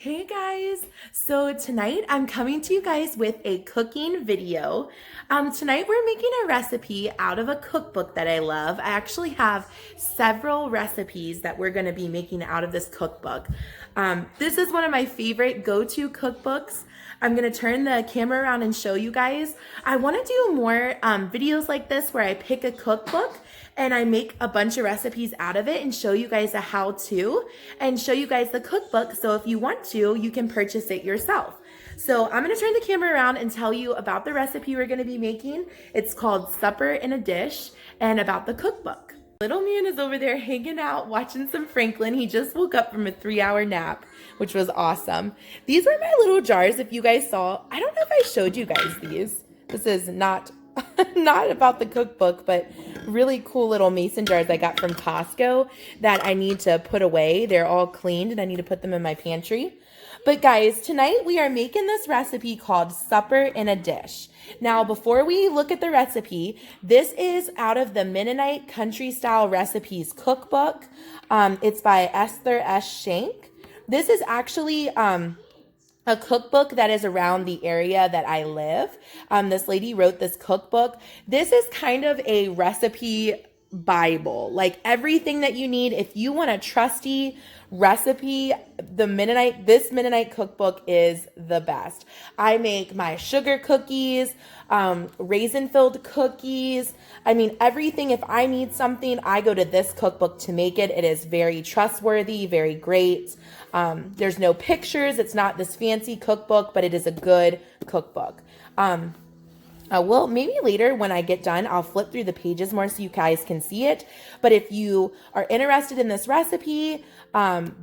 Hey guys! So tonight I'm coming to you guys with a cooking video. Tonight we're making a recipe out of a cookbook that I love. I actually have several recipes that we're going to be making out of this cookbook. This is one of my favorite go-to cookbooks. I'm going to turn the camera around and show you guys. I want to do more videos like this where I pick a cookbook and I make a bunch of recipes out of it and show you guys a how-to and show you guys the cookbook. So if you want to, you can purchase it yourself. So I'm going to turn the camera around and tell you about the recipe we're going to be making. It's called Supper in a Dish, and about the cookbook. Little man is over there hanging out, watching some Franklin. He just woke up from a 3-hour nap, which was awesome. These are my little jars, if you guys saw. I don't know if I showed you guys these. This is not about the cookbook, but really cool little mason jars I got from Costco that I need to put away. They're all cleaned and I need to put them in my pantry. But guys, tonight we are making this recipe called Supper in a Dish. Now, before we look at the recipe, this is out of the Mennonite Country Style Recipes cookbook. It's by Esther S. Shank. This is actually a cookbook that is around the area that I live. This lady wrote this cookbook. This is kind of a recipe Bible, like everything that you need. If you want a trusty recipe, this Mennonite cookbook is the best. I make my sugar cookies, raisin-filled cookies. I mean, everything. If I need something, I go to this cookbook to make it. It is very trustworthy, very great. There's no pictures. It's not this fancy cookbook, but it is a good cookbook. Well, maybe later when I get done, I'll flip through the pages more so you guys can see it. But if you are interested in this recipe,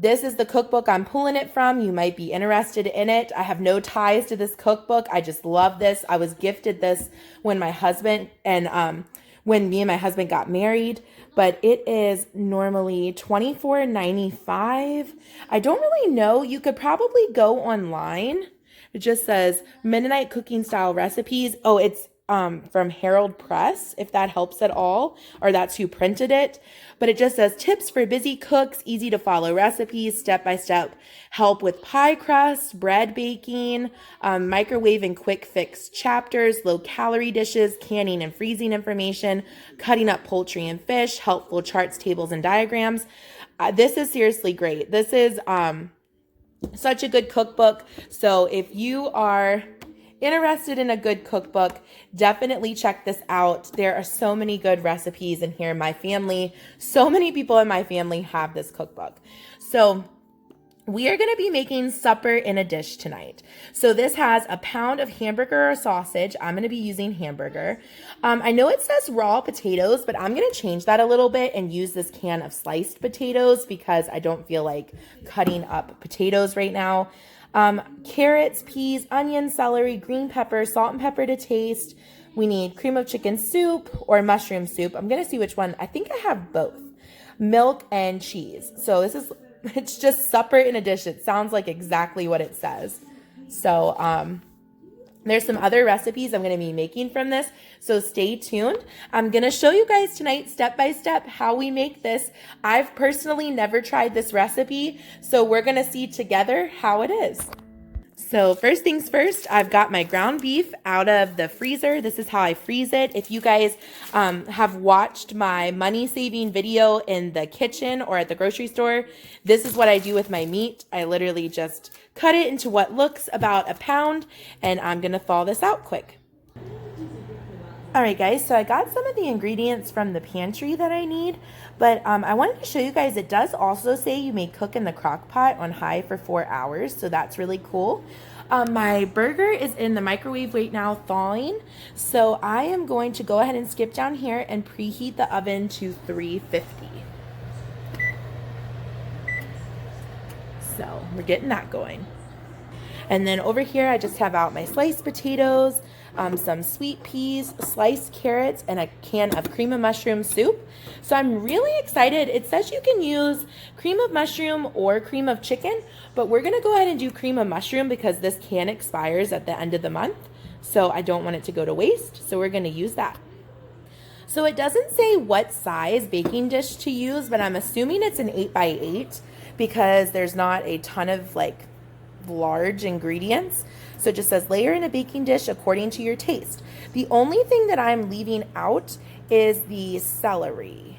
this is the cookbook I'm pulling it from. You might be interested in it. I have no ties to this cookbook. I just love this. I was gifted this when my husband and when me and my husband got married, but it is normally $24.95. I don't really know. You could probably go online. It just says Mennonite Cooking Style Recipes. Oh, it's from Herald Press, if that helps at all, or that's who printed it. But it just says tips for busy cooks, easy to follow recipes, step-by-step help with pie crust, bread baking, microwave and quick fix chapters, low-calorie dishes, canning and freezing information, cutting up poultry and fish, helpful charts, tables, and diagrams. This is seriously great. This is such a good cookbook. So if you are interested in a good cookbook, definitely check this out. There are so many good recipes in here. My family, so many people in my family have this cookbook. So we are going to be making supper in a dish tonight. So this has a pound of hamburger or sausage. I'm going to be using hamburger. I know it says raw potatoes, but I'm going to change that a little bit and use this can of sliced potatoes because I don't feel like cutting up potatoes right now. Carrots, peas, onions, celery, green pepper, salt and pepper to taste. We need cream of chicken soup or mushroom soup. I'm going to see which one. I think I have both. Milk and cheese. So it's just supper in a dish. It sounds like exactly what it says. So there's some other recipes I'm going to be making from this, so stay tuned. I'm going to show you guys tonight step by step how we make this. I've personally never tried this recipe, so we're going to see together how it is. So first things first, I've got my ground beef out of the freezer. This is how I freeze it. If you guys have watched my money saving video in the kitchen or at the grocery store, this is what I do with my meat. I literally just cut it into what looks about a pound, and I'm gonna thaw this out quick. All right, guys, so I got some of the ingredients from the pantry that I need, but I wanted to show you guys, it does also say you may cook in the crock pot on high for 4 hours, so that's really cool. My burger is in the microwave right now thawing, so I am going to go ahead and skip down here and preheat the oven to 350. So we're getting that going. And then over here, I just have out my sliced potatoes, some sweet peas, sliced carrots, and a can of cream of mushroom soup. So I'm really excited. It says you can use cream of mushroom or cream of chicken, but we're going to go ahead and do cream of mushroom because this can expires at the end of the month. So I don't want it to go to waste. So we're going to use that. So it doesn't say what size baking dish to use, but I'm assuming it's an 8x8 because there's not a ton of large ingredients. So it just says layer in a baking dish according to your taste. The only thing that I'm leaving out is the celery.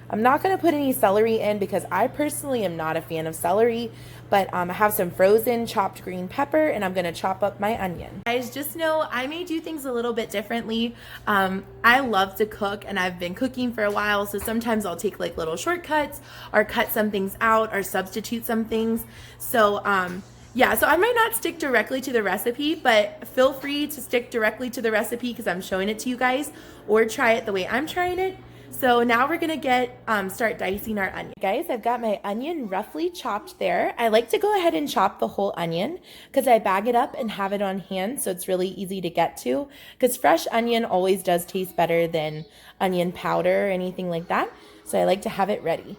I'm not going to put any celery in because I personally am not a fan of celery, but I have some frozen chopped green pepper and I'm going to chop up my onion. Guys, just know I may do things a little bit differently. I love to cook and I've been cooking for a while, so sometimes I'll take like little shortcuts or cut some things out or substitute some things. So yeah, so I might not stick directly to the recipe, but feel free to stick directly to the recipe because I'm showing it to you guys, or try it the way I'm trying it. So now we're gonna start dicing our onion. Guys, I've got my onion roughly chopped there. I like to go ahead and chop the whole onion because I bag it up and have it on hand, so it's really easy to get to, because fresh onion always does taste better than onion powder or anything like that. So I like to have it ready.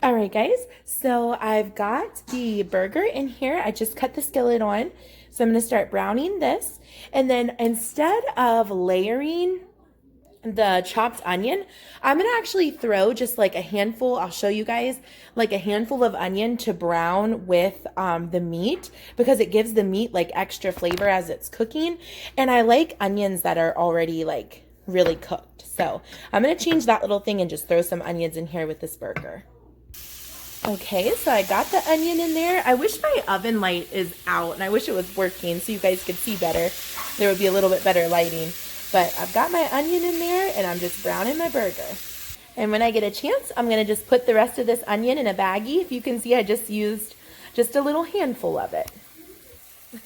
All right, guys, so I've got the burger in here. I just cut the skillet on. So I'm gonna start browning this. And then instead of layering the chopped onion, I'm gonna actually throw just like a handful, I'll show you guys, like a handful of onion to brown with the meat, because it gives the meat like extra flavor as it's cooking. And I like onions that are already like really cooked. So I'm gonna change that little thing and just throw some onions in here with this burger. Okay, so I got the onion in there. I wish my oven light is out and I wish it was working so you guys could see better. There would be a little bit better lighting. But I've got my onion in there and I'm just browning my burger. And when I get a chance, I'm gonna just put the rest of this onion in a baggie. If you can see, I just used just a little handful of it.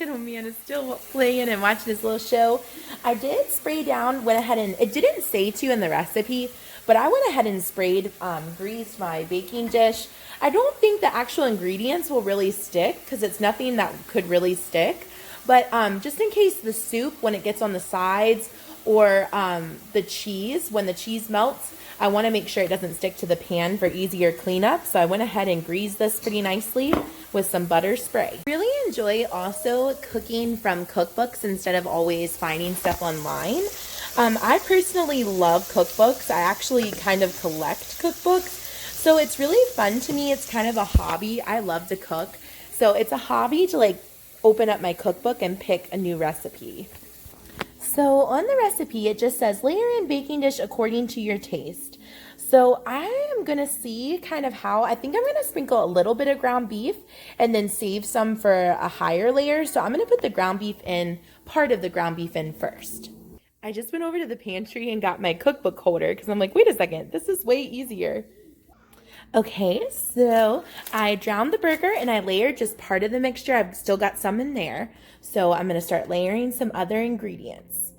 Little man is still playing and watching his little show. I did spray down, went ahead and, it didn't say to in the recipe, but I went ahead and sprayed, greased my baking dish. I don't think the actual ingredients will really stick because it's nothing that could really stick. But just in case the soup, when it gets on the sides, or the cheese, when the cheese melts, I want to make sure it doesn't stick to the pan for easier cleanup. So I went ahead and greased this pretty nicely with some butter spray. I really enjoy also cooking from cookbooks instead of always finding stuff online. I personally love cookbooks. I actually kind of collect cookbooks. So it's really fun to me. It's kind of a hobby. I love to cook. So it's a hobby to like open up my cookbook and pick a new recipe. So on the recipe, it just says layer in baking dish according to your taste. So I am going to see kind of how, I think I'm going to sprinkle a little bit of ground beef and then save some for a higher layer. So I'm going to put the ground beef in, part of the ground beef in first. I just went over to the pantry and got my cookbook holder because I'm like, wait a second, this is way easier. Okay, so I drowned the burger and I layered just part of the mixture. I've still got some in there. So I'm going to start layering some other ingredients.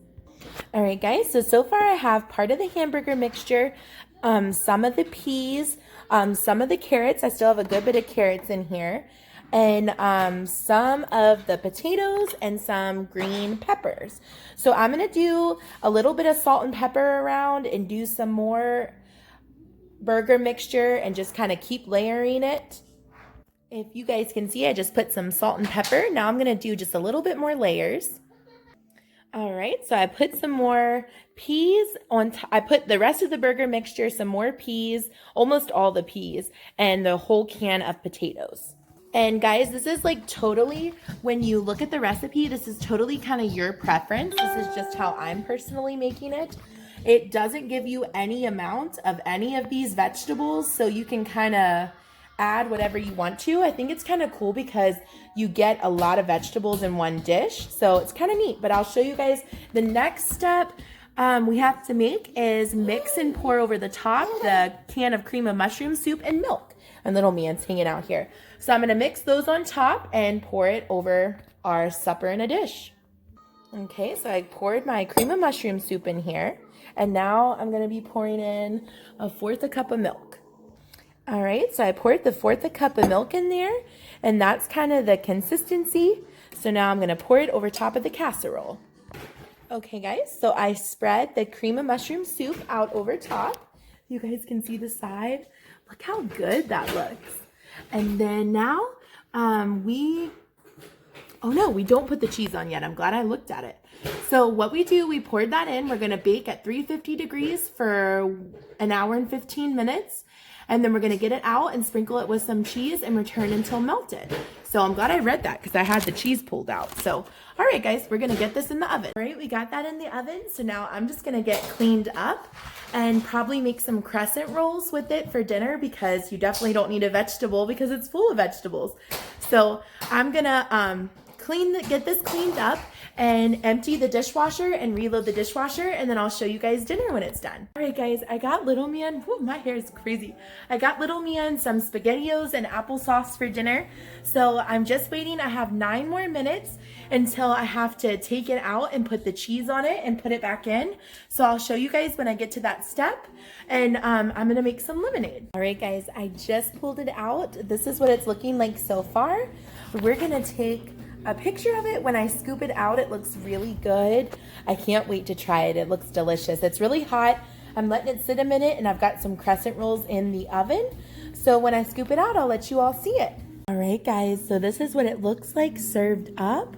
All right, guys, so far I have part of the hamburger mixture, some of the peas, some of the carrots. I still have a good bit of carrots in here. And some of the potatoes and some green peppers. So I'm going to do a little bit of salt and pepper around and do some more burger mixture and just kind of keep layering it. If you guys can see, I just put some salt and pepper. Now I'm going to do just a little bit more layers. All right, so I put some more peas on top. I put the rest of the burger mixture, some more peas, almost all the peas, and the whole can of potatoes. And guys, this is like totally, when you look at the recipe, this is totally kind of your preference. This is just how I'm personally making it. It doesn't give you any amount of any of these vegetables, so you can kind of add whatever you want to. I think it's kind of cool because you get a lot of vegetables in one dish, so it's kind of neat. But I'll show you guys the next step we have to make is mix and pour over the top the can of cream of mushroom soup and milk. And little man's hanging out here. So I'm going to mix those on top and pour it over our supper in a dish. Okay, so I poured my cream of mushroom soup in here. And now I'm going to be pouring in 1/4 cup of milk. All right, so I poured the 1/4 cup of milk in there. And that's kind of the consistency. So now I'm going to pour it over top of the casserole. Okay, guys, so I spread the cream of mushroom soup out over top. You guys can see the side. Look how good that looks. And then now we don't put the cheese on yet. I'm glad I looked at it. So what we do, we poured that in. We're going to bake at 350 degrees for 1 hour and 15 minutes. And then we're gonna get it out and sprinkle it with some cheese and return until melted. So I'm glad I read that because I had the cheese pulled out. So, all right guys, we're gonna get this in the oven. All right, we got that in the oven. So now I'm just gonna get cleaned up and probably make some crescent rolls with it for dinner because you definitely don't need a vegetable because it's full of vegetables. So I'm gonna get this cleaned up and empty the dishwasher and reload the dishwasher, and then I'll show you guys dinner when it's done. All right guys, I got little man, whew, my hair is crazy. I got little man some SpaghettiOs and applesauce for dinner. So I'm just waiting. I have 9 more minutes until I have to take it out and put the cheese on it and put it back in. So I'll show you guys when I get to that step, and I'm gonna make some lemonade. All right guys, I just pulled it out. This is what it's looking like so far. We're gonna take a picture of it. When I scoop it out, it looks really good. I can't wait to try it. It looks delicious. It's really hot. I'm letting it sit a minute, and I've got some crescent rolls in the oven. So when I scoop it out, I'll let you all see it. All right, guys, so this is what it looks like served up.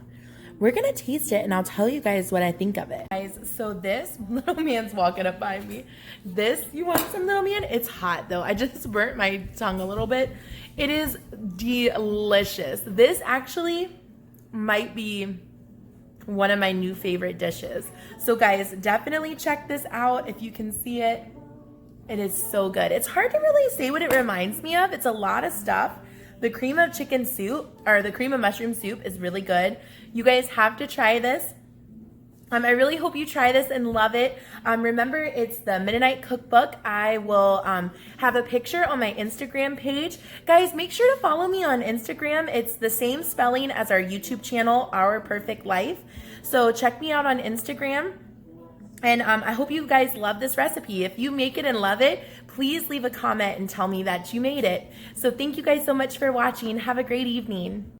We're gonna taste it, and I'll tell you guys what I think of it. Guys, so this, little man's walking up behind me. This, you want some, little man? It's hot though. I just burnt my tongue a little bit. It is delicious. This actually might be one of my new favorite dishes. So guys, definitely check this out if you can see it. It is so good. It's hard to really say what it reminds me of. It's a lot of stuff. The cream of chicken soup, or the cream of mushroom soup, is really good. You guys have to try this. I really hope you try this and love it. Remember, it's the Mennonite cookbook. I will have a picture on my Instagram page. Guys, make sure to follow me on Instagram. It's the same spelling as our YouTube channel, Our Perfect Life. So check me out on Instagram. And I hope you guys love this recipe. If you make it and love it, please leave a comment and tell me that you made it. So thank you guys so much for watching. Have a great evening.